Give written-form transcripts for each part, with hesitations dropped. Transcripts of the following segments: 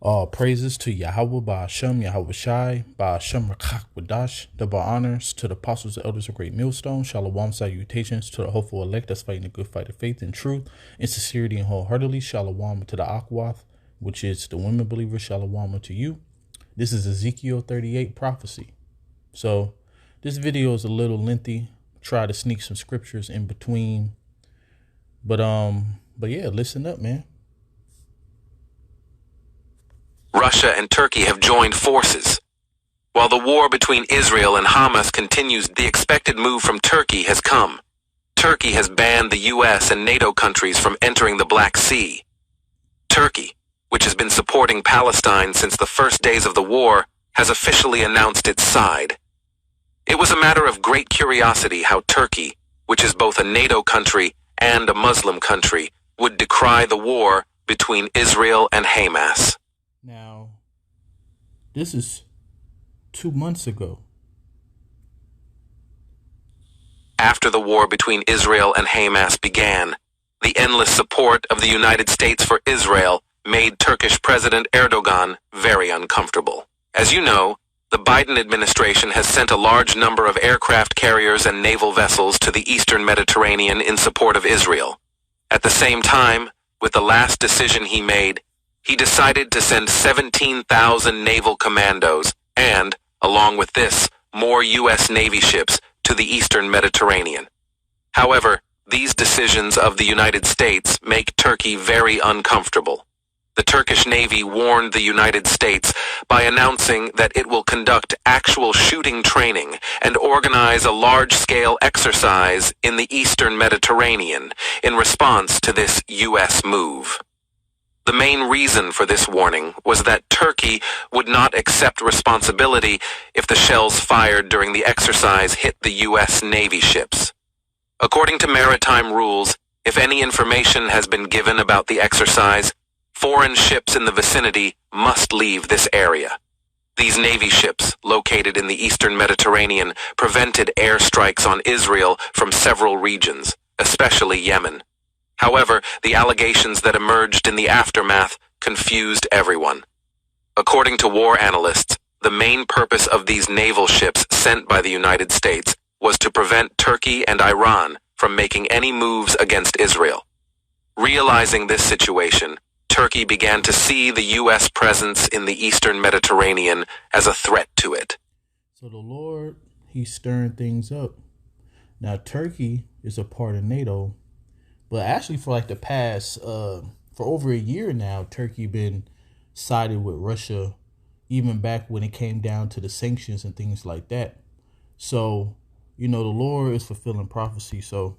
All praises to Yahweh Ba'Shem, Yahweh Shai, Ba'Shem Rakak Wadash, double honors to the apostles and elders of Great Millstone, Shalom salutations to the hopeful elect that's fighting the good fight of faith and truth, in sincerity and wholeheartedly, Shalom to the Akwath, which is the women believers, Shalom to you. This is Ezekiel 38 prophecy. So this video is a little lengthy, try to sneak some scriptures in between, but yeah, listen up, man. Russia and Turkey have joined forces. While the war between Israel and Hamas continues, the expected move from Turkey has come. Turkey has banned the U.S. and NATO countries from entering the Black Sea. Turkey, which has been supporting Palestine since the first days of the war, has officially announced its side. It was a matter of great curiosity how Turkey, which is both a NATO country and a Muslim country, would decry the war between Israel and Hamas. Now, this is 2 months ago. After the war between Israel and Hamas began, the endless support of the United States for Israel made Turkish President Erdogan very uncomfortable. As you know, the Biden administration has sent a large number of aircraft carriers and naval vessels to the eastern Mediterranean in support of Israel. At the same time, with the last decision he made, he decided to send 17,000 naval commandos and, along with this, more U.S. Navy ships to the eastern Mediterranean. However, these decisions of the United States make Turkey very uncomfortable. The Turkish Navy warned the United States by announcing that it will conduct actual shooting training and organize a large-scale exercise in the eastern Mediterranean in response to this U.S. move. The main reason for this warning was that Turkey would not accept responsibility if the shells fired during the exercise hit the U.S. Navy ships. According to maritime rules, if any information has been given about the exercise, foreign ships in the vicinity must leave this area. These Navy ships, located in the eastern Mediterranean, prevented airstrikes on Israel from several regions, especially Yemen. However, the allegations that emerged in the aftermath confused everyone. According to war analysts, the main purpose of these naval ships sent by the United States was to prevent Turkey and Iran from making any moves against Israel. Realizing this situation, Turkey began to see the U.S. presence in the eastern Mediterranean as a threat to it. So the Lord, he's stirring things up. Now, Turkey is a part of NATO. But actually, for like the past, for over a year now, Turkey been sided with Russia, even back when it came down to the sanctions and things like that. So, you know, the Lord is fulfilling prophecy. So,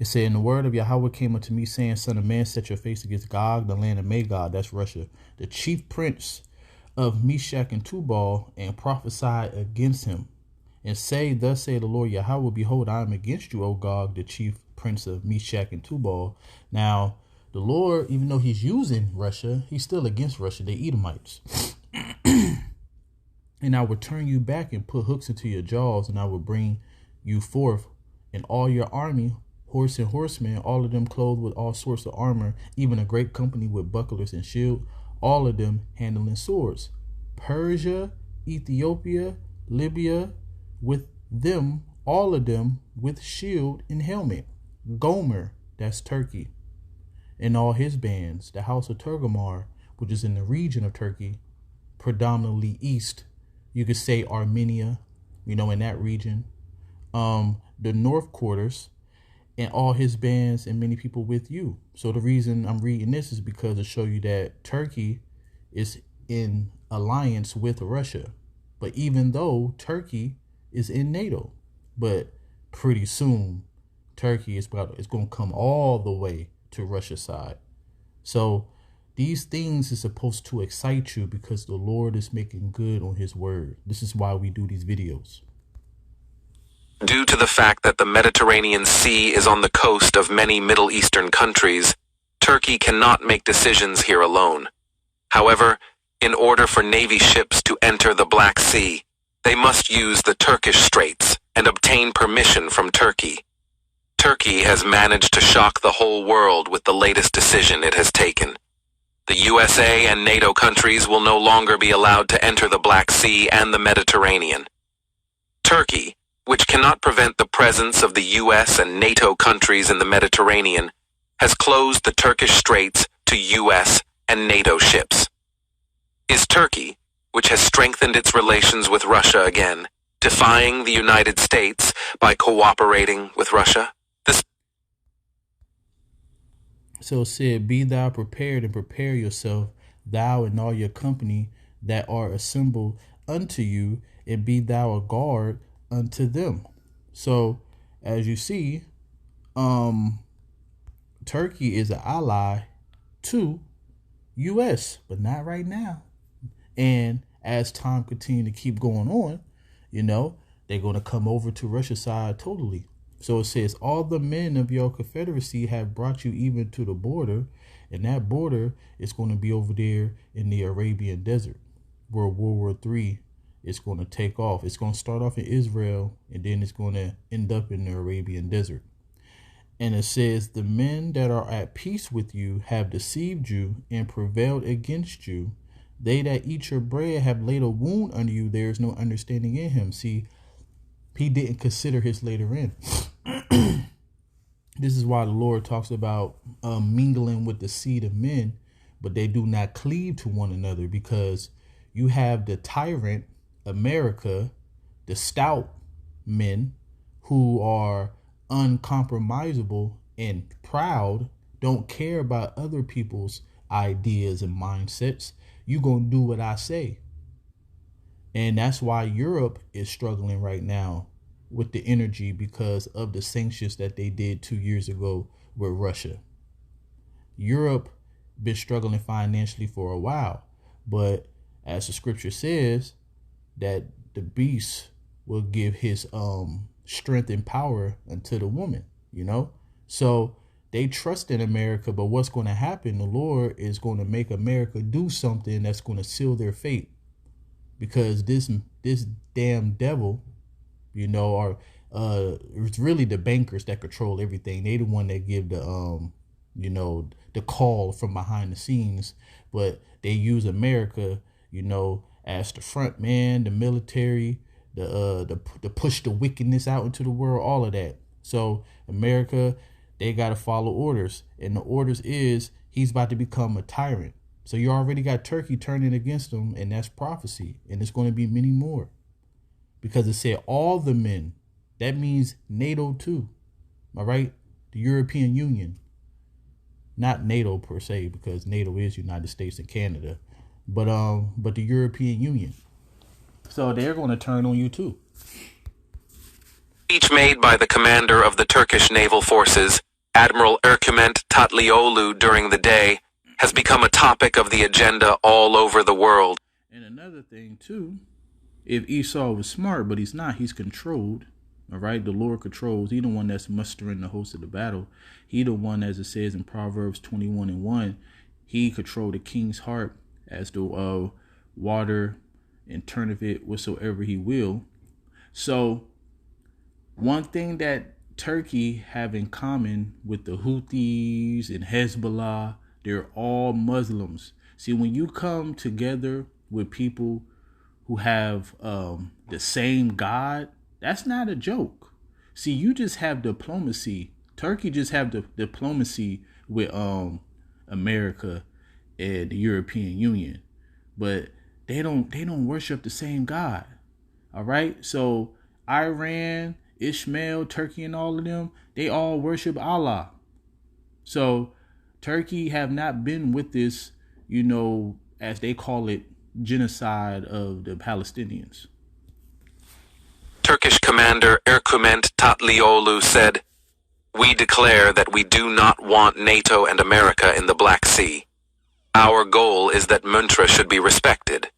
it said, "And the word of Yahweh came unto me, saying, Son of man, set your face against Gog, the land of Magog," that's Russia, "the chief prince of Meshach and Tubal, and prophesy against him. And say, Thus say the Lord Yahweh, Behold, I am against you, O Gog, the chief prince of Meshach and Tubal." Now, the Lord, even though he's using Russia, he's still against Russia, the Edomites. "And I will turn you back and put hooks into your jaws, and I will bring you forth, and all your army, horse and horsemen, all of them clothed with all sorts of armor, even a great company with bucklers and shield, all of them handling swords. Persia, Ethiopia, Libya, with them, all of them with shield and helmet. Gomer," that's Turkey, "and all his bands, the house of Tergamar, which is in the region of Turkey, predominantly east. You could say Armenia, you know, in that region. The north quarters, and all his bands and many people with you." So the reason I'm reading this is because to show you that Turkey is in alliance with Russia. But even though Turkey is in NATO, but pretty soon Turkey is going to come all the way to Russia's side. So these things is supposed to excite you because the Lord is making good on his word. This is why we do these videos. Due to the fact that the Mediterranean Sea is on the coast of many Middle Eastern countries, Turkey cannot make decisions here alone. However, In order for Navy ships to enter the Black Sea, they must use the Turkish Straits and obtain permission from Turkey. Turkey has managed to shock the whole world with the latest decision it has taken. The USA and NATO countries will no longer be allowed to enter the Black Sea and the Mediterranean. Turkey, which cannot prevent the presence of the US and NATO countries in the Mediterranean, has closed the Turkish Straits to US and NATO ships. Is Turkey, which has strengthened its relations with Russia again, defying the United States by cooperating with Russia? So it said, be thou prepared and prepare yourself, thou and all your company that are assembled unto you, and be thou a guard unto them. So as you see, Turkey is an ally to US, but not right now. And as time continues to keep going on, they're going to come over to Russia's side totally. So it says, all the men of your confederacy have brought you even to the border, and that border is going to be over there in the Arabian desert, where World War III is going to take off. It's going to start off in Israel, and then it's going to end up in the Arabian desert. And it says, the men that are at peace with you have deceived you and prevailed against you. They that eat your bread have laid a wound under you. There is no understanding in him. See, he didn't consider his later end. This is why the Lord talks about mingling with the seed of men, but they do not cleave to one another, because you have the tyrant, America, the stout men who are uncompromisable and proud, don't care about other people's ideas and mindsets. You gonna do what I say. And that's why Europe is struggling right now with the energy, because of the sanctions that they did 2 years ago with Russia. Europe been struggling financially for a while, but as the scripture says, that the beast will give his strength and power unto the woman, So they trust in America, but what's going to happen? The Lord is going to make America do something that's going to seal their fate, because this damn devil, are it's really the bankers that control everything. They the one that give the the call from behind the scenes, but they use America, as the front man, the military, the push the wickedness out into the world, all of that. So America, they got to follow orders, and the orders is he's about to become a tyrant. So you already got Turkey turning against him, and that's prophecy, and it's going to be many more, because it said all the men. That means NATO too, all right? The European Union, not NATO per se, because NATO is United States and Canada, but the European Union. So they're going to turn on you too. Speech made by the commander of the Turkish naval forces, Admiral Ercüment Tatlıoğlu, during the day has become a topic of the agenda all over the world. And another thing too, if Esau was smart, but he's not, he's controlled. All right, the Lord controls. He's the one that's mustering the host of the battle. He the one, as it says in Proverbs 21:1, he controlled the king's heart as the water, and turneth it whatsoever he will. So one thing that Turkey have in common with the Houthis and Hezbollah, they're all Muslims. See, when you come together with people who have the same God, that's not a joke. See, you just have diplomacy. Turkey just have the diplomacy with America and the European Union, but they don't worship the same God. All right, so Iran, Ishmael, Turkey, and all of them, they all worship Allah. So Turkey have not been with this, as they call it, genocide of the Palestinians. Turkish commander Ercüment Tatlıoğlu said, "We declare that we do not want NATO and America in the Black Sea. Our goal is that Mantra should be respected.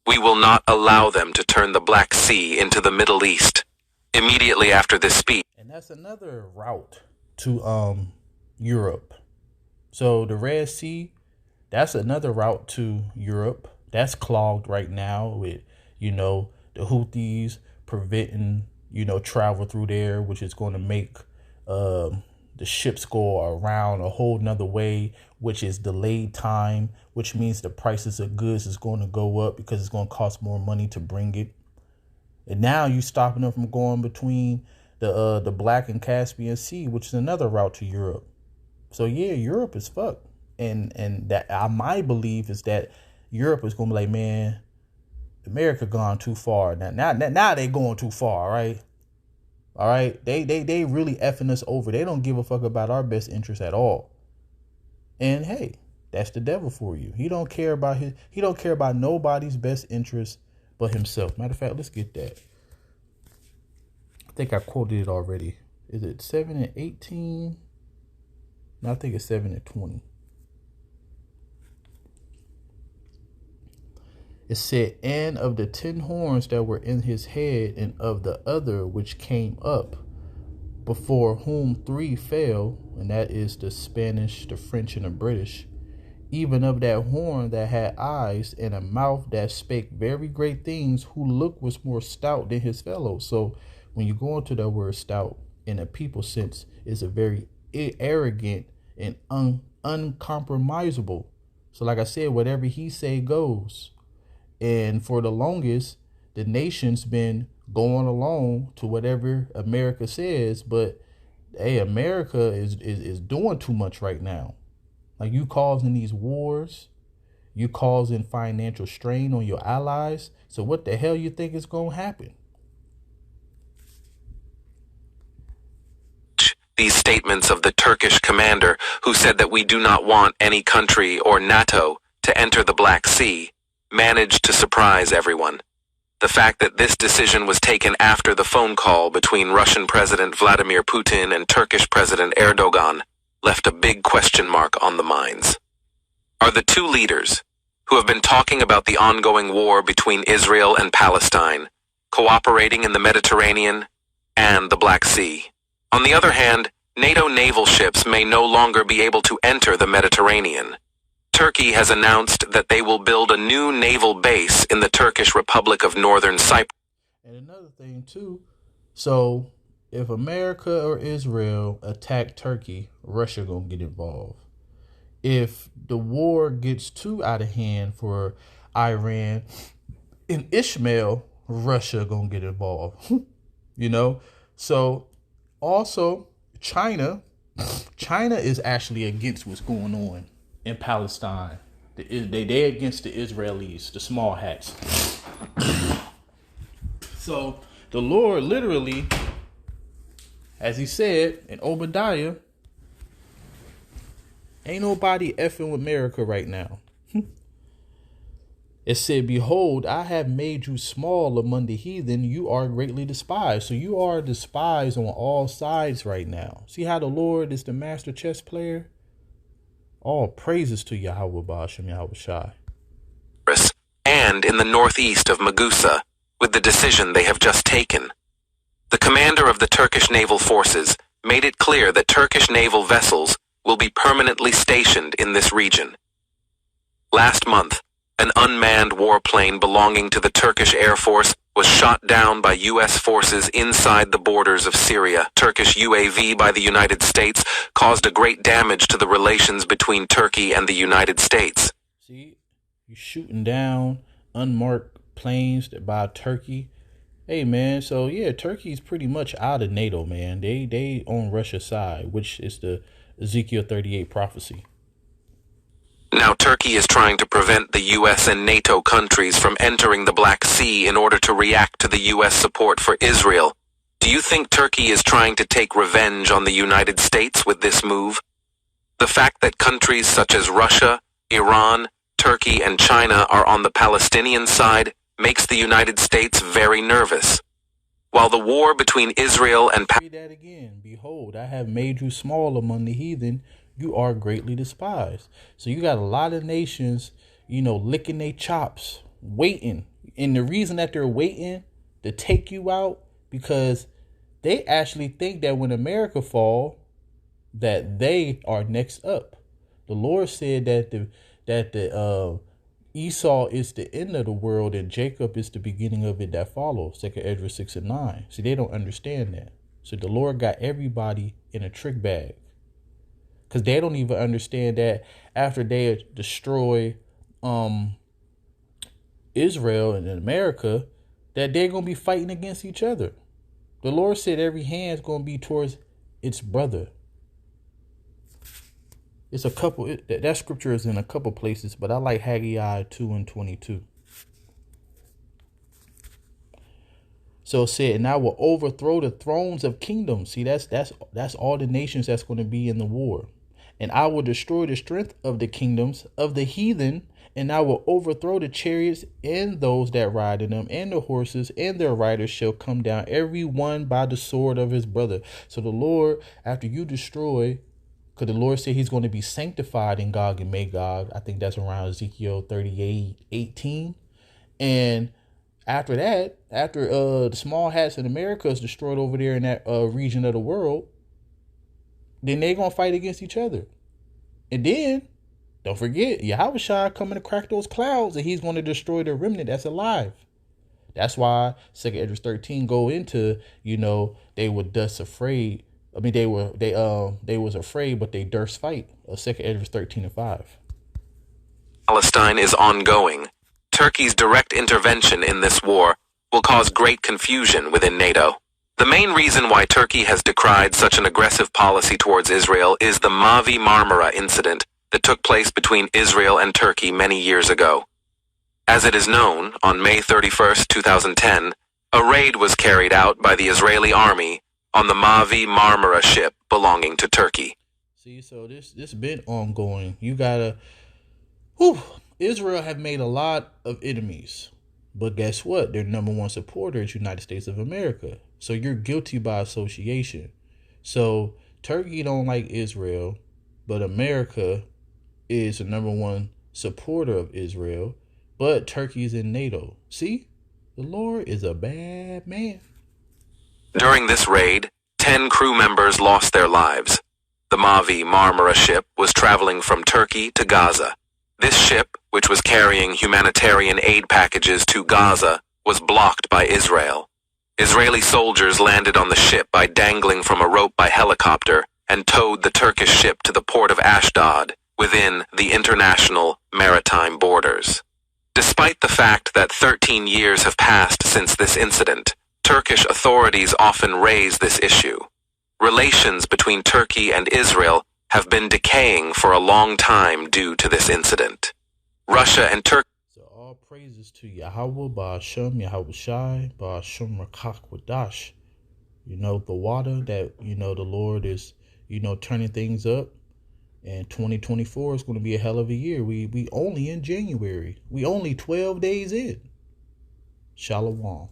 We will not allow them to turn the Black Sea into the Middle East." Immediately after this speech. And that's another route to Europe. So the Red Sea, that's another route to Europe. That's clogged right now with, the Houthis preventing, travel through there, which is going to make the ships go around a whole nother way, which is delayed time, which means the prices of goods is going to go up because it's going to cost more money to bring it. And now you stopping them from going between the Black and Caspian Sea, which is another route to Europe. So yeah, Europe is fucked. And that my belief is that Europe is gonna be like, man, America gone too far. Now they going too far, right? All right. They really effing us over. They don't give a fuck about our best interest at all. And hey, that's the devil for you. He don't care about nobody's best interest but himself. Matter of fact, let's get that. I think I quoted it already. Is it 7:18? No, I think it's 7:20. It said, and of the 10 horns that were in his head, and of the other which came up, before whom 3 fell, and that is the Spanish, the French, and the British, even of that horn that had eyes and a mouth that spake very great things, who look was more stout than his fellows. So when you go into that word stout in a people sense, is a very arrogant and uncompromisable. So like I said, whatever he say goes. And for the longest, the nation's been going along to whatever America says, but hey, America is doing too much right now. Like, you causing these wars, you causing financial strain on your allies. So what the hell you think is going to happen? These statements of the Turkish commander, who said that we do not want any country or NATO to enter the Black Sea, managed to surprise everyone. The fact that this decision was taken after the phone call between Russian President Vladimir Putin and Turkish President Erdogan left a big question mark on the minds. Are the two leaders, who have been talking about the ongoing war between Israel and Palestine, cooperating in the Mediterranean and the Black Sea? On the other hand, NATO naval ships may no longer be able to enter the Mediterranean. Turkey has announced that they will build a new naval base in the Turkish Republic of Northern Cyprus. And another thing too, so if America or Israel attack Turkey, Russia gonna get involved. If the war gets too out of hand for Iran and Ishmael, Russia gonna get involved. So also China is actually against what's going on in Palestine. They against the Israelis, the small hats. So the Lord literally, as he said in Obadiah, ain't nobody effing with America right now. It said, behold, I have made you small among the heathen. You are greatly despised. So you are despised on all sides right now. See how the Lord is the master chess player? All praises to Yahweh Ba'ashem Yahweh Shai. And in the northeast of Magusa, with the decision they have just taken. The commander of the Turkish naval forces made it clear that Turkish naval vessels will be permanently stationed in this region. Last month, an unmanned warplane belonging to the Turkish Air Force was shot down by U.S. forces inside the borders of Syria. Turkish UAV by the United States caused a great damage to the relations between Turkey and the United States. See, you shooting down unmarked planes by Turkey. Hey, man, so yeah, Turkey's pretty much out of NATO, man. They on Russia's side, which is the Ezekiel 38 prophecy. Now Turkey is trying to prevent the U.S. and NATO countries from entering the Black Sea in order to react to the U.S. support for Israel. Do you think Turkey is trying to take revenge on the United States with this move? The fact that countries such as Russia, Iran, Turkey, and China are on the Palestinian side makes the United States very nervous. While the war between Israel and Read that again. Behold, I have made you small among the heathen. You are greatly despised. So you got a lot of nations, licking their chops, waiting. And the reason that they're waiting to take you out, because they actually think that when America fall, that they are next up. The Lord said that the Esau is the end of the world and Jacob is the beginning of it that follows. 2 Ezra 6 and 9. See, they don't understand that. So the Lord got everybody in a trick bag. Because they don't even understand that after they destroy Israel and America, that they're going to be fighting against each other. The Lord said every hand is going to be towards its brother. It's a couple, that scripture is in a couple places, but I like Haggai 2 and 22. So it said, and I will overthrow the thrones of kingdoms. See, that's all the nations that's going to be in the war. And I will destroy the strength of the kingdoms of the heathen, and I will overthrow the chariots and those that ride in them, and the horses and their riders shall come down, every one by the sword of his brother. So the Lord, after you destroy, because the Lord said he's going to be sanctified in Gog and Magog. I think that's around Ezekiel 38:18. And after that, after the small hats in America is destroyed over there in that region of the world, then they're going to fight against each other. And then, don't forget, Yahushua coming to crack those clouds, and he's going to destroy the remnant that's alive. That's why 2 Ezra 13 go into, they were thus afraid. I mean, they was afraid, but they durst fight. 2 Ezra 13 and 5. Palestine is ongoing. Turkey's direct intervention in this war will cause great confusion within NATO. The main reason why Turkey has decried such an aggressive policy towards Israel is the Mavi Marmara incident that took place between Israel and Turkey many years ago. As it is known, on May 31st, 2010, a raid was carried out by the Israeli army on the Mavi Marmara ship belonging to Turkey. See, so this been ongoing. You gotta, Israel have made a lot of enemies, but guess what? Their number one supporter is United States of America. So you're guilty by association. So Turkey don't like Israel, but America is the number one supporter of Israel, but Turkey is in NATO. See, the Lord is a bad man. During this raid, 10 crew members lost their lives. The Mavi Marmara ship was traveling from Turkey to Gaza. This ship, which was carrying humanitarian aid packages to Gaza, was blocked by Israel. Israeli soldiers landed on the ship by dangling from a rope by helicopter and towed the Turkish ship to the port of Ashdod, within the international maritime borders. Despite the fact that 13 years have passed since this incident, Turkish authorities often raise this issue. Relations between Turkey and Israel have been decaying for a long time due to this incident. Russia and Turkey. So all praises to Yahweh, Ba'ashem, Yahweh Shai, Ba'ashem Rakach Wadash. The water that, the Lord is, turning things up. And 2024 is going to be a hell of a year. We only in January. We only 12 days in. Shalom.